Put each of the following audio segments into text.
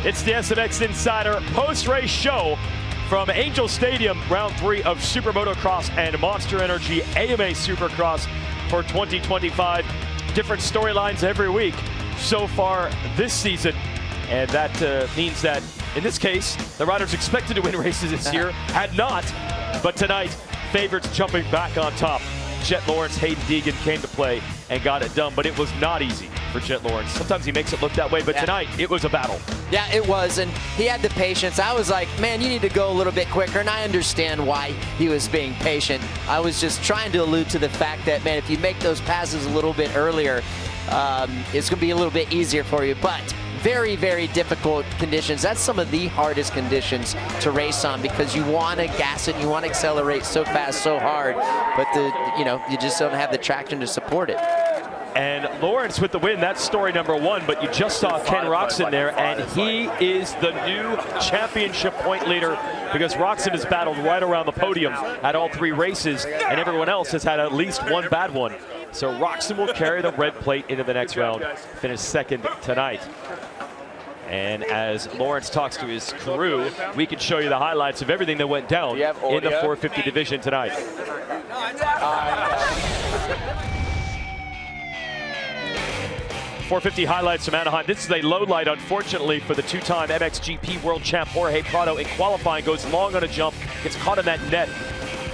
It's the SMX Insider post-race show from Angel Stadium, round 3 of SuperMotocross and Monster Energy AMA Supercross for 2025. Different storylines every week so far this season, and that means that in this case, the riders expected to win races this year had not, but tonight, favorites jumping back on top. Jet Lawrence, Hayden Deegan came to play and got it done, but it was not easy for Jet Lawrence. Sometimes he makes it look that way, but tonight it was a battle. Yeah, it was, and he had the patience. I was like, man, you need to go a little bit quicker, and I understand why he was being patient. I was just trying to allude to the fact that, man, if you make those passes a little bit earlier, it's going to be a little bit easier for you, but very, very difficult conditions. That's some of the hardest conditions to race on because you want to gas it, you want to accelerate so fast, so hard, but you just don't have the traction to support it. And Lawrence with the win, that's story number 1, but you just saw Ken Roczen there, and he is the new championship point leader because Roczen has battled right around the podium at all 3 races, and everyone else has had at least one bad one. So Roczen will carry the red plate into the next round, finish 2nd tonight. And as Lawrence talks to his crew, we can show you the highlights of everything that went down in the 450 division tonight. 450 highlights from Anaheim. This is a low light, unfortunately, for the 2-time MXGP World Champ Jorge Prado in qualifying. Goes long on a jump, gets caught in that net,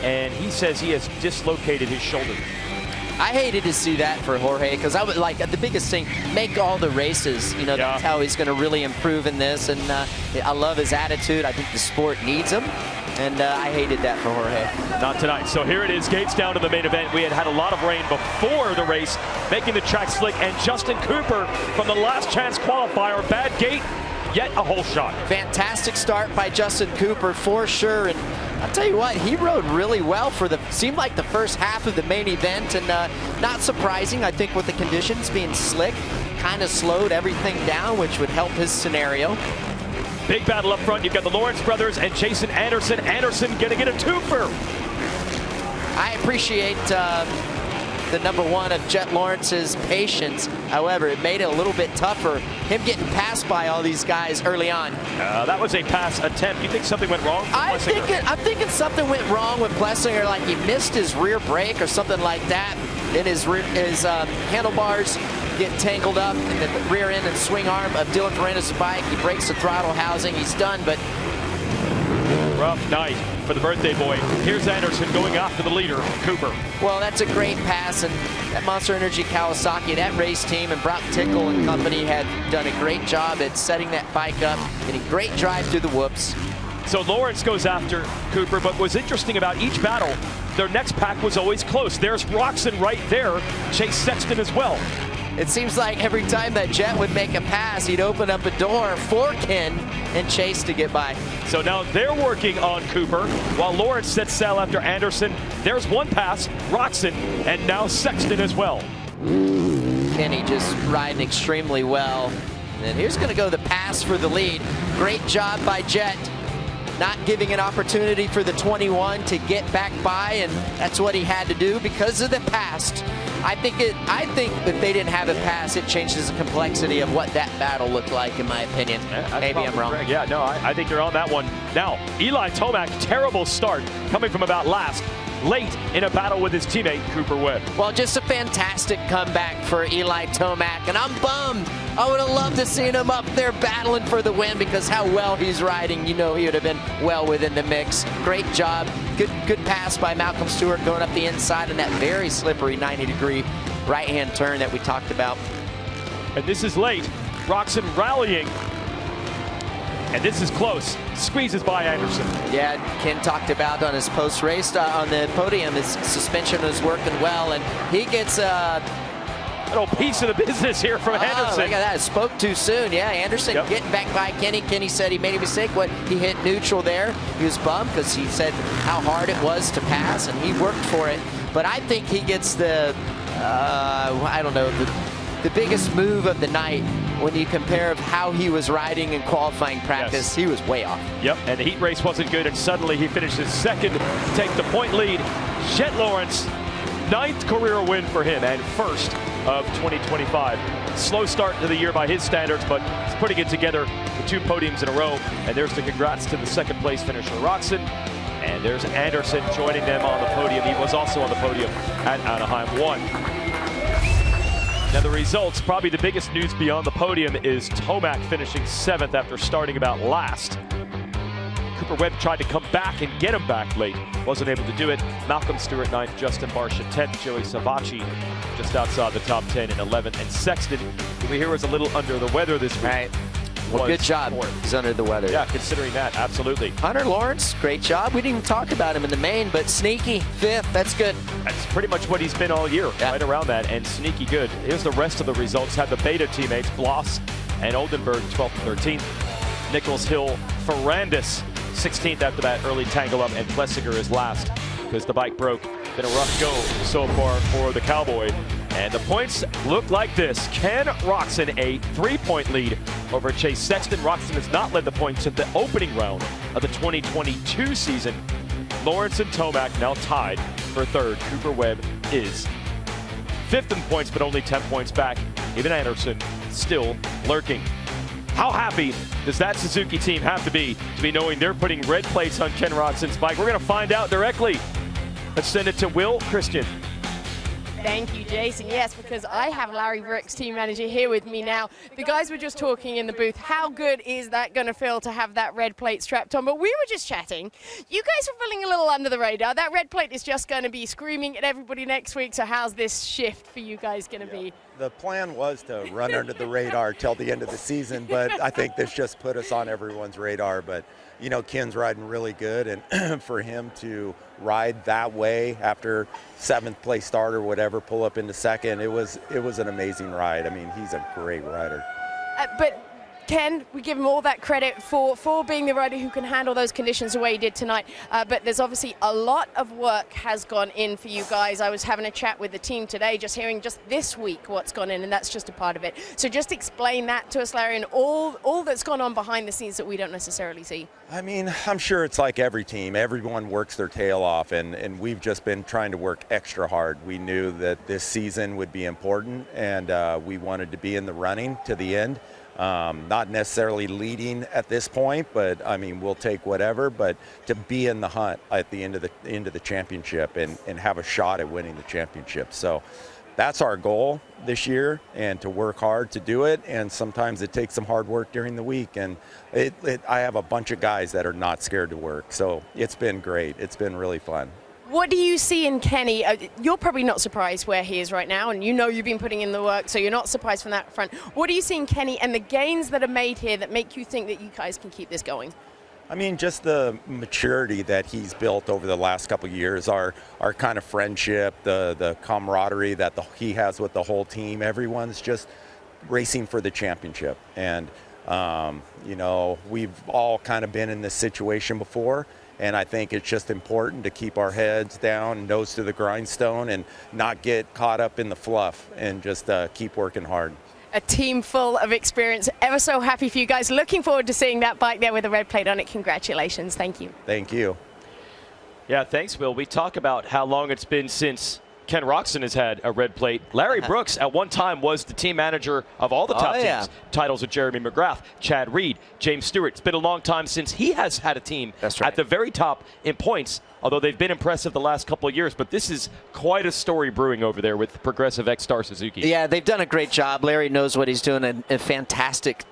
and he says he has dislocated his shoulder. I hated to see that for Jorge because I would like the biggest thing, make all the races. You know, that's how he's going to really improve in this. And I love his attitude. I think the sport needs him. And I hated that for Jorge. Not tonight. So here it is, gates down to the main event. We had a lot of rain before the race, making the track slick. And Justin Cooper from the last chance qualifier, bad gate, yet a hole shot. Fantastic start by Justin Cooper for sure. And I'll tell you what, he rode really well for seemed like the first half of the main event, and not surprising. I think with the conditions being slick, kind of slowed everything down, which would help his scenario. Big battle up front. You've got the Lawrence brothers and Jason Anderson. Anderson gonna get a twofer. I appreciate the number 1 of Jet Lawrence's patience. However, it made it a little bit tougher, him getting passed by all these guys early on. That was a pass attempt. You think something went wrong? I'm thinking something went wrong with Plessinger, like he missed his rear brake or something like that. And his handlebars get tangled up in the rear end and swing arm of Dylan Ferrandis' bike. He breaks the throttle housing. He's done, but rough night for the birthday boy. Here's Anderson going after the leader, Cooper. Well, that's a great pass, and that Monster Energy Kawasaki, that race team, and Brock Tickle and company had done a great job at setting that bike up, getting great drive through the whoops. So Lawrence goes after Cooper, but what's interesting about each battle, their next pack was always close. There's Roczen right there, Chase Sexton as well. It seems like every time that Jet would make a pass, he'd open up a door for Ken and Chase to get by. So now they're working on Cooper while Lawrence sets sail after Anderson. There's one pass, Roczen, and now Sexton as well. Kenny just riding extremely well. And here's going to go the pass for the lead. Great job by Jet, not giving an opportunity for the 21 to get back by, and that's what he had to do because of the pass. I think if they didn't have a pass, it changes the complexity of what that battle looked like, in my opinion. Maybe I'm wrong. Yeah, no, I think you're on that one. Now, Eli Tomac, terrible start, coming from about last, late in a battle with his teammate, Cooper Webb. Well, just a fantastic comeback for Eli Tomac, and I'm bummed. I would have loved to see him up there battling for the win because how well he's riding. You know he would have been well within the mix. Great job. Good pass by Malcolm Stewart going up the inside in that very slippery 90-degree right-hand turn that we talked about. And this is late. Roczen rallying. And this is close. Squeezes by Anderson. Yeah, Ken talked about on his post-race on the podium, his suspension was working well, and he gets a little piece of the business here from Anderson. Look at that, spoke too soon. Yeah, Anderson getting back by Kenny. Kenny said he made a mistake. He hit neutral there. He was bummed because he said how hard it was to pass, and he worked for it. But I think he gets the, I don't know, the biggest move of the night when you compare of how he was riding in qualifying practice. Yes. He was way off. Yep, and the heat race wasn't good, and suddenly he finishes 2nd to take the point lead. Jet Lawrence, 9th career win for him and 1st of 2025. slow start to the year by his standards, but he's putting it together with 2 podiums in a row. And there's the congrats to the second place finisher, Roczen. And there's Anderson joining them on the podium. He was also on the podium at Anaheim 1. Now the results, probably the biggest news beyond the podium is Tomac finishing 7th after starting about last. Cooper Webb tried to come back and get him back late. Wasn't able to do it. Malcolm Stewart 9th, Justin Barcia 10th, Joey Savacci just outside the top 10 in 11th. And Sexton, who we hear was a little under the weather this week. Right. Well, good job. He's under the weather. Yeah, considering that, absolutely. Hunter Lawrence, great job. We didn't even talk about him in the main, but sneaky 5th. That's good. That's pretty much what he's been all year, right around that, and sneaky good. Here's the rest of the results. Had the Beta teammates, Bloss and Oldenburg, 12th and 13th. Nichols, Hill, Ferrandis, 16th after that early tangle up, and Plessinger is last because the bike broke. Been a rough go so far for the Cowboy. And the points look like this. Ken Roczen, a 3-point lead over Chase Sexton. Roczen has not led the points in the opening round of the 2022 season. Lawrence and Tomac now tied for 3rd. Cooper Webb is 5th in points, but only 10 points back. Even Anderson still lurking. How happy does that Suzuki team have to be knowing they're putting red plates on Ken Roczen's bike? We're going to find out directly. Let's send it to Will Christian. Thank you, Jason. Yes, because I have Larry Brooks, team manager, here with me now. The guys were just talking in the booth. How good is that going to feel to have that red plate strapped on? But we were just chatting. You guys are feeling a little under the radar. That red plate is just going to be screaming at everybody next week. So how's this shift for you guys going to be? The plan was to run under the radar till the end of the season, but I think this just put us on everyone's radar. But, you know, Ken's riding really good, and for him to ride that way after 7th place start or whatever, pull up into 2nd, it was an amazing ride. I mean, he's a great rider. But Ken, we give him all that credit for being the rider who can handle those conditions the way he did tonight. But there's obviously a lot of work has gone in for you guys. I was having a chat with the team today, just hearing just this week what's gone in, and that's just a part of it. So just explain that to us, Larry, and all that's gone on behind the scenes that we don't necessarily see. I mean, I'm sure it's like every team. Everyone works their tail off, and we've just been trying to work extra hard. We knew that this season would be important, and we wanted to be in the running to the end. Not necessarily leading at this point, but I mean, we'll take whatever, but to be in the hunt at the end of the championship and have a shot at winning the championship. So that's our goal this year, and to work hard to do it. And sometimes it takes some hard work during the week, and I have a bunch of guys that are not scared to work. So it's been great. It's been really fun. What do you see in Kenny? You're probably not surprised where he is right now, and you know you've been putting in the work, so you're not surprised from that front. What do you see in Kenny and the gains that are made here that make you think that you guys can keep this going? I mean, just the maturity that he's built over the last couple of years, our kind of friendship, the camaraderie that he has with the whole team. Everyone's just racing for the championship. And, you know, we've all kind of been in this situation before. And I think it's just important to keep our heads down, nose to the grindstone, and not get caught up in the fluff, and just keep working hard. A team full of experience. Ever so happy for you guys. Looking forward to seeing that bike there with a red plate on it. Congratulations. Thank you. Thank you. Yeah, thanks, Will. We talk about how long it's been since Ken Roczen has had a red plate. Larry Brooks at one time was the team manager of all the top teams. Titles with Jeremy McGrath, Chad Reed, James Stewart. It's been a long time since he has had a team at the very top in points, although they've been impressive the last couple of years. But this is quite a story brewing over there with Progressive X-Star Suzuki. Yeah, they've done a great job. Larry knows what he's doing, a fantastic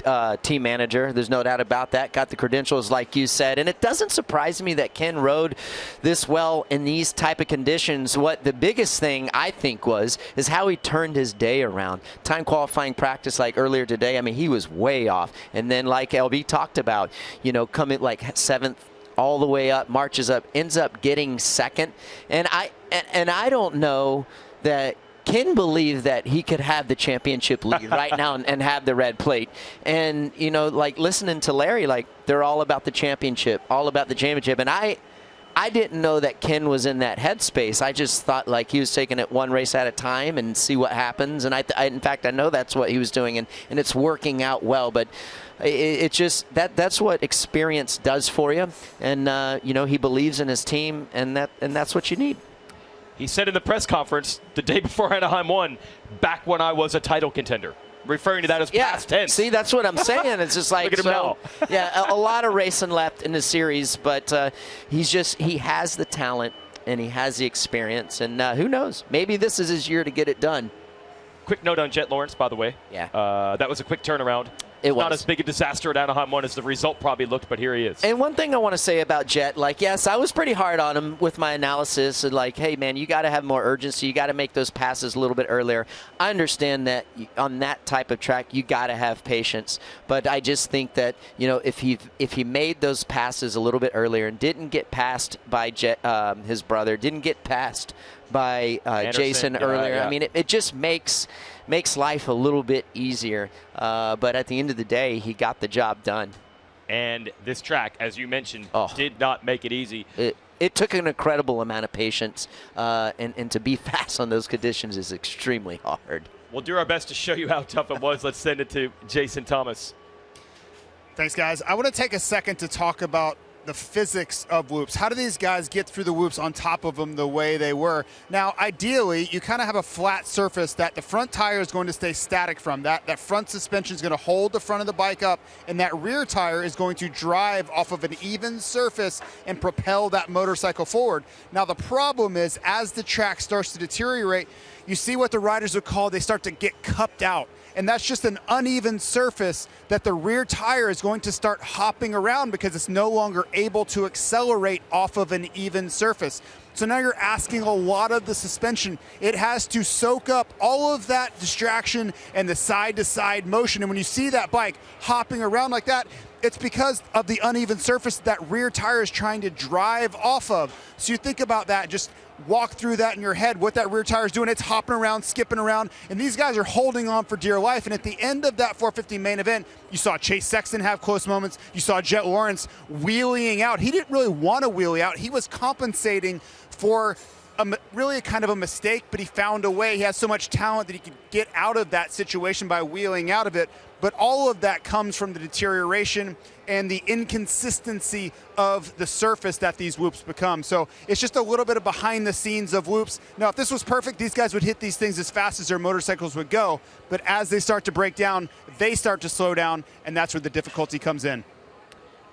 team manager. There's no doubt about that. Got the credentials, like you said. And it doesn't surprise me that Ken rode this well in these type of conditions. What the biggest thing I think is how he turned his day around. Time qualifying practice like earlier today, I mean, he was way off. And then like LB talked about, you know, coming like 7th, all the way up, marches up, ends up getting 2nd. And I don't know that Ken believed that he could have the championship lead right now and have the red plate. And, you know, like listening to Larry, like they're all about the championship, all about the championship. And I didn't know that Ken was in that headspace. I just thought like he was taking it one race at a time and see what happens. And in fact, I know that's what he was doing, and it's working out well. But it's just that's what experience does for you. And you know, he believes in his team, and that's what you need. He said in the press conference the day before Anaheim won, back when I was a title contender. referring to that as past tense. See, that's what I'm saying. It's just like, Look at him now. Yeah, a lot of racing left in the series, but he has the talent and he has the experience, and who knows? Maybe this is his year to get it done. Quick note on Jet Lawrence, by the way. Yeah. That was a quick turnaround. It was. Not as big a disaster at Anaheim 1 as the result probably looked, but here he is. And one thing I want to say about Jet, like, yes, I was pretty hard on him with my analysis. And like, hey, man, you got to have more urgency. You got to make those passes a little bit earlier. I understand that on that type of track, you got to have patience. But I just think that, you know, if he made those passes a little bit earlier and didn't get passed by Jet, his brother, didn't get passed by Jason earlier, yeah. I mean, it just makes life a little bit easier. But at the end of the day, he got the job done. And this track, as you mentioned, did not make it easy. It took an incredible amount of patience, and to be fast on those conditions is extremely hard. We'll do our best to show you how tough it was. Let's send it to Jason Thomas. Thanks, guys. I want to take a second to talk about the physics of whoops. How do these guys get through the whoops on top of them the way they were? Now, ideally, you kind of have a flat surface that the front tire is going to stay static from. That front suspension is going to hold the front of the bike up, and that rear tire is going to drive off of an even surface and propel that motorcycle forward. Now, the problem is, as the track starts to deteriorate, you see what the riders would call, they start to get cupped out. And that's just an uneven surface that the rear tire is going to start hopping around because it's no longer able to accelerate off of an even surface. So now you're asking a lot of the suspension. It has to soak up all of that distraction and the side-to-side motion. And when you see that bike hopping around like that, it's because of the uneven surface that rear tire is trying to drive off of. So you think about that, just walk through that in your head, what that rear tire is doing. It's hopping around, skipping around, and these guys are holding on for dear life. And at the end of that 450 main event, you saw Chase Sexton have close moments. You saw Jet Lawrence wheeling out. He didn't really want to wheelie out. He was compensating for really kind of a mistake, but he found a way. He has so much talent that he could get out of that situation by wheeling out of it. But all of that comes from the deterioration and the inconsistency of the surface that these whoops become. So it's just a little bit of behind the scenes of whoops. Now, if this was perfect, these guys would hit these things as fast as their motorcycles would go. But as they start to break down, they start to slow down, and that's where the difficulty comes in.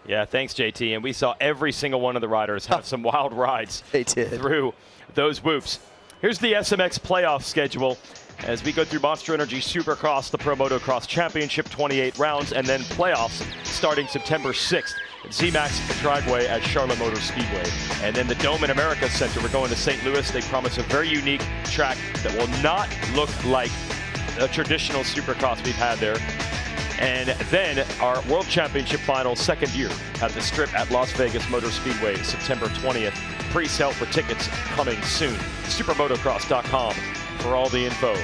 Yeah, thanks, JT. And we saw every single one of the riders have some wild rides through those whoops. Here's the SMX playoff schedule as we go through Monster Energy Supercross, the Pro Motocross Championship, 28 rounds, and then playoffs starting September 6th at ZMAX Dragway at Charlotte Motor Speedway. And then the Dome in America Center, we're going to St. Louis. They promise a very unique track that will not look like a traditional Supercross we've had there. And then our World Championship final, second year at the Strip at Las Vegas Motor Speedway, September 20th. Pre-sale for tickets coming soon. SuperMotocross.com for all the info.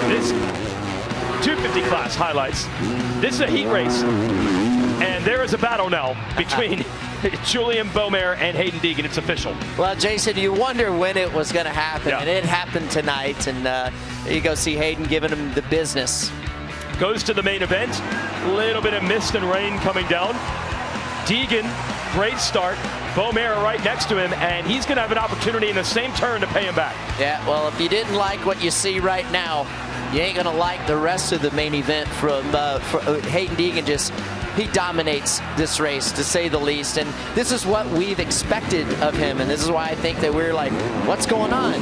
This 250 class highlights. This is a heat race. And there is a battle now between Julian Beaumaire and Hayden Deegan. It's official. Well, Jason, you wonder when it was going to happen, and it happened tonight. And there you go, see Hayden giving him the business. Goes to the main event. A little bit of mist and rain coming down. Deegan, great start. Beaumaire right next to him, and he's going to have an opportunity in the same turn to pay him back. Yeah, well, if you didn't like what you see right now, you ain't going to like the rest of the main event from Hayden Deegan. He dominates this race, to say the least, and this is what we've expected of him, and this is why I think that we're like, what's going on?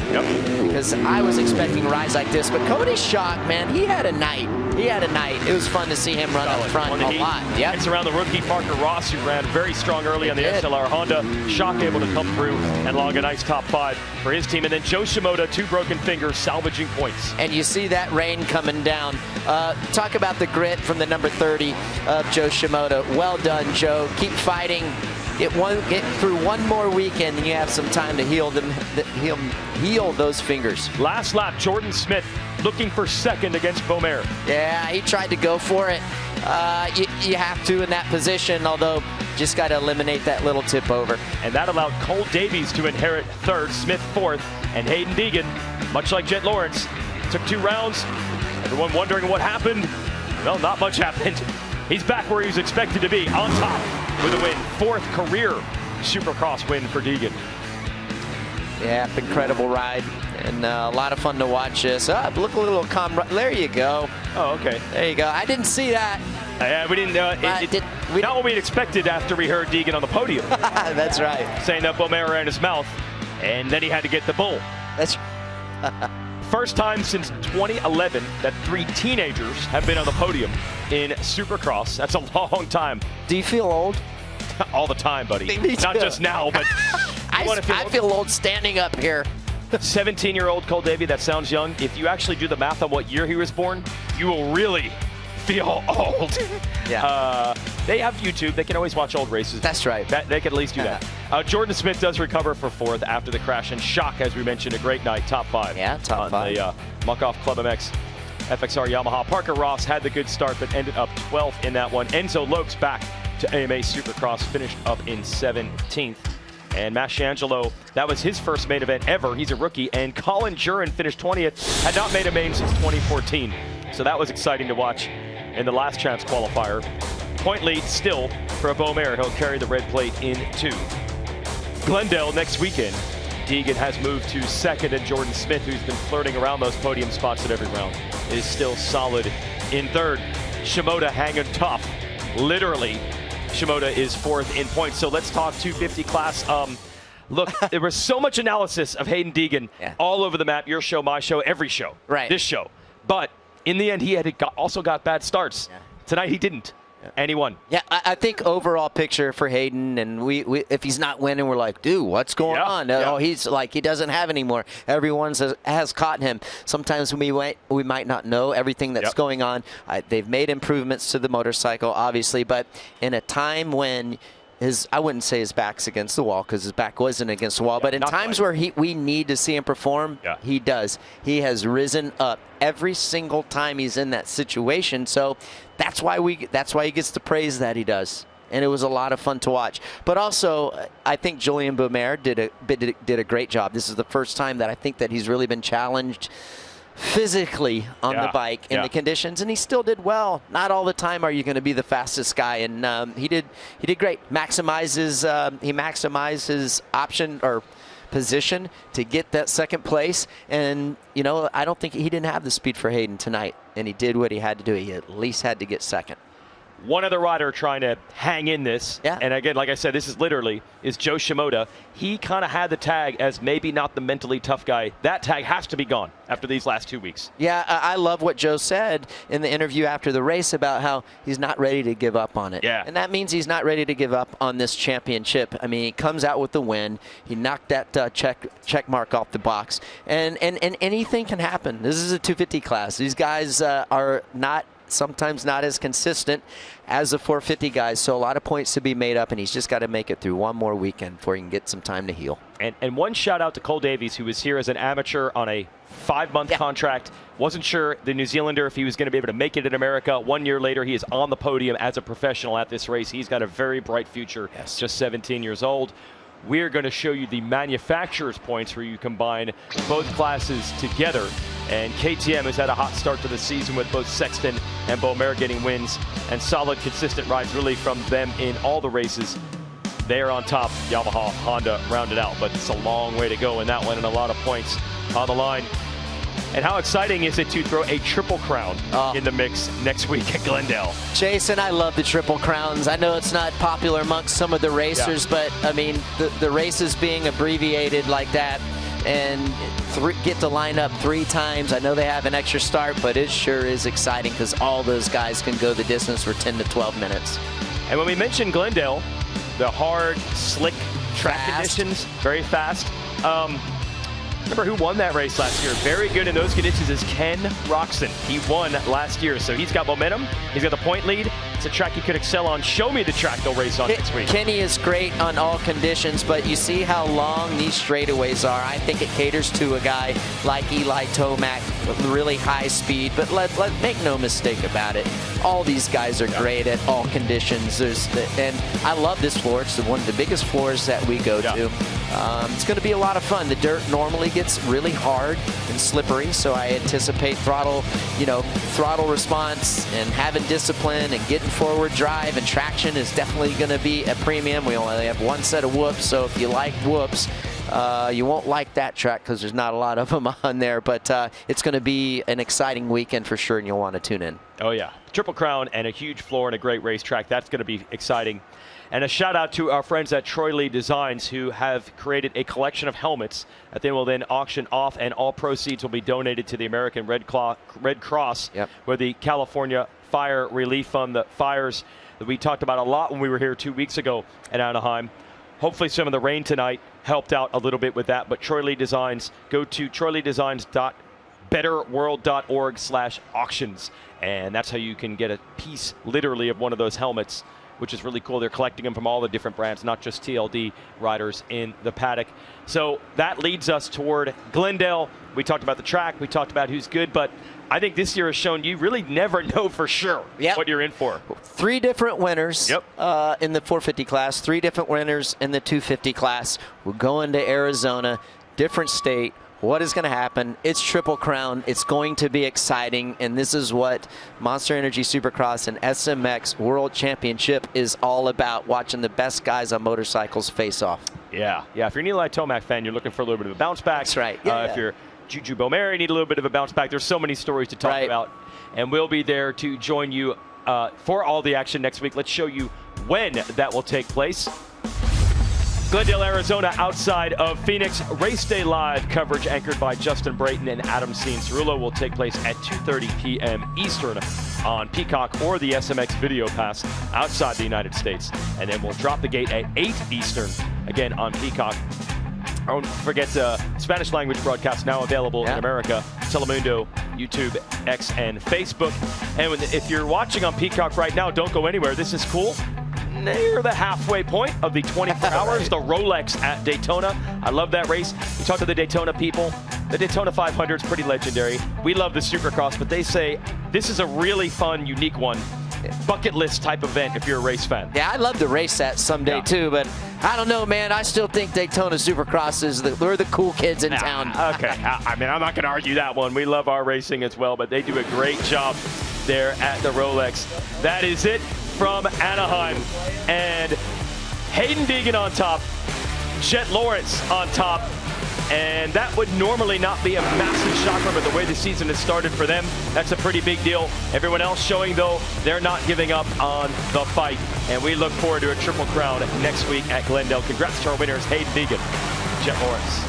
Yep. Because I was expecting a rise like this, but Cody Schock, man, he had a night. He had a night. It was fun to see him run up front a lot. Yep. It's around the rookie Parker Ross, who ran very strong early on the SLR Honda. Schock able to come through and log a nice top 5 for his team. And then Joe Shimoda, 2 broken fingers, salvaging points. And you see that rain coming down. Talk about the grit from the number 30 of Joe Shimoda. Well done, Joe. Keep fighting. Get through one more weekend, and you have some time to heal those fingers. Last lap, Jordan Smith looking for second against Beaumaire. Yeah, he tried to go for it. You have to in that position, although just got to eliminate that little tip over. And that allowed Cole Davies to inherit third, Smith fourth, and Hayden Deegan, much like Jet Lawrence, took 2 rounds. Everyone wondering what happened. Well, not much happened. He's back where he was expected to be, on top with a win. 4th career Supercross win for Deegan. Yeah, incredible ride, and a lot of fun to watch this. Look a little there you go. Oh, okay. There you go. I didn't see that. We didn't. Not what we expected after we heard Deegan on the podium. That's right. Saying that Beaumer ran his mouth, and then he had to get the bull. That's. First time since 2011 that 3 teenagers have been on the podium in Supercross. That's a long time. Do you feel old? All the time, buddy. Me too. Not just now, but I feel old standing up here. 17-year-old Cole Davey, that sounds young. If you actually do the math on what year he was born, you will really feel old. Yeah. They have YouTube. They can always watch old races. That's right. They can at least do that. Jordan Smith does recover for 4th after the crash. And Shock, as we mentioned, a great night, top 5. Yeah, top 5. The Muck-Off Club MX FXR Yamaha. Parker Ross had the good start, but ended up 12th in that one. Enzo Lokes back to AMA Supercross, finished up in 17th. And Masciangelo, that was his first main event ever. He's a rookie. And Colin Jurin finished 20th. Had not made a main since 2014. So that was exciting to watch in the last chance qualifier. Point lead still for Beaumer. He'll carry the red plate into Glendale next weekend. Deegan has moved to 2nd, and Jordan Smith, who's been flirting around those podium spots at every round, is still solid in 3rd. Shimoda hanging tough. Literally, Shimoda is 4th in points. So let's talk 250 class. Look, there was so much analysis of Hayden Deegan all over the map. Your show, my show, every show. Right. This show. But in the end, he also got bad starts. Tonight, he didn't. And he won. Yeah, I think overall picture for Hayden, and we if he's not winning, we're like, dude, what's going on? Oh, he's like, he doesn't have anymore. Everyone has caught him. Sometimes we might not know everything that's going on. They've made improvements to the motorcycle, obviously, but in a time when I wouldn't say his back's against the wall, because his back wasn't against the wall, but in times where we need to see him perform, he does. He has risen up every single time he's in that situation. So that's why he gets the praise that he does. And it was a lot of fun to watch. But also, I think Julien Beaumer did a great job. This is the first time that I think that he's really been challenged physically on the bike in the conditions, and he still did well. Not all the time are you going to be the fastest guy, and he did great. He maximized his option or position to get that 2nd place, and you know, I don't think he didn't have the speed for Hayden tonight, and he did what he had to do. He at least had to get 2nd. One other rider trying to hang in this, and again, like I said, this is Joe Shimoda. He kind of had the tag as maybe not the mentally tough guy. That tag has to be gone after these last 2 weeks. Yeah, I love what Joe said in the interview after the race about how he's not ready to give up on it. Yeah. And that means he's not ready to give up on this championship. I mean, he comes out with the win. He knocked that check mark off the box. And anything can happen. This is a 250 class. These guys are sometimes not as consistent as the 450 guys, so a lot of points to be made up, and he's just got to make it through one more weekend before he can get some time to heal. And one shout out to Cole Davies, who was here as an amateur on a 5-month contract. Wasn't sure, the New Zealander, if he was going to be able to make it in America. 1 year later, he is on the podium as a professional at this race. He's got a very bright future, just 17 years old. We're going to show you the manufacturer's points where you combine both classes together. And KTM has had a hot start to the season with both Sexton and Beaumer getting wins, and solid, consistent rides really from them in all the races. They are on top. Yamaha, Honda rounded out, but it's a long way to go in that one, and a lot of points on the line. And how exciting is it to throw a Triple Crown in the mix next week at Glendale? Jason, I love the Triple Crowns. I know it's not popular amongst some of the racers, but I mean, the races being abbreviated like that, and get to line up 3 times. I know they have an extra start, but it sure is exciting because all those guys can go the distance for 10 to 12 minutes. And when we mentioned Glendale, the hard, slick track conditions, very fast. Remember who won that race last year? Very good in those conditions is Ken Roczen. He won last year, so he's got momentum. He's got the point lead. It's a track he could excel on. Show me the track they'll race on next week. Kenny is great on all conditions, but you see how long these straightaways are. I think it caters to a guy like Eli Tomac with really high speed, but let make no mistake about it. All these guys are great at all conditions. And I love this floor. It's one of the biggest floors that we go to. It's going to be a lot of fun. The dirt normally gets really hard and slippery, so I anticipate throttle response and having discipline and getting forward drive and traction is definitely going to be a premium. We only have one set of whoops, so if you like whoops, You won't like that track because there's not a lot of them on there, but it's going to be an exciting weekend for sure, and you'll want to tune in. Oh, yeah. Triple Crown and a huge floor and a great racetrack. That's going to be exciting. And a shout out to our friends at Troy Lee Designs, who have created a collection of helmets that they will then auction off, and all proceeds will be donated to the American Red Cross, where the California Fire Relief Fund, the fires that we talked about a lot when we were here 2 weeks ago at Anaheim. Hopefully some of the rain tonight helped out a little bit with that, but Troy Lee Designs, go to troyleedesigns.betterworld.org/auctions, and that's how you can get a piece literally of one of those helmets, which is really cool. They're collecting them from all the different brands, not just TLD riders in the paddock. So that leads us toward Glendale. We talked about the track, we talked about who's good, but I think this year has shown you really never know for sure what you're in for. 3 different winners in the 450 class, 3 different winners in the 250 class. We're going to Arizona, different state. What is going to happen? It's Triple Crown. It's going to be exciting, and this is what Monster Energy Supercross and SMX World Championship is all about, watching the best guys on motorcycles face off. Yeah. If you're an Eli Tomac fan, you're looking for a little bit of a bounce back. That's right. If you're Juju Bomeri, need a little bit of a bounce back. There's so many stories to talk about, and we'll be there to join you for all the action next week. Let's show you when that will take place. Glendale, Arizona, outside of Phoenix. Race Day Live coverage anchored by Justin Brayton and Adam Cianciarulo will take place at 2:30 p.m. Eastern on Peacock or the SMX Video Pass outside the United States. And then we'll drop the gate at 8 Eastern, again on Peacock. Don't forget Spanish language broadcast now available in America, Telemundo, YouTube, X, and Facebook. And if you're watching on Peacock right now, don't go anywhere. This is cool. Near the halfway point of the 24 hours, the Rolex at Daytona. I love that race. We talked to the Daytona people. The Daytona 500 is pretty legendary. We love the Supercross, but they say this is a really fun, unique one. Bucket list type event if you're a race fan. Yeah, I'd love to race that someday too, but I don't know, man. I still think Daytona Supercross is we're the cool kids in town. Okay, I mean, I'm not going to argue that one. We love our racing as well, but they do a great job there at the Rolex. That is it from Anaheim, and Hayden Deegan on top, Jet Lawrence on top, and that would normally not be a massive shocker, but the way the season has started for them, that's a pretty big deal. Everyone else showing, though, they're not giving up on the fight, and we look forward to a Triple Crown next week at Glendale. Congrats to our winners, Hayden Deegan, Jet Lawrence.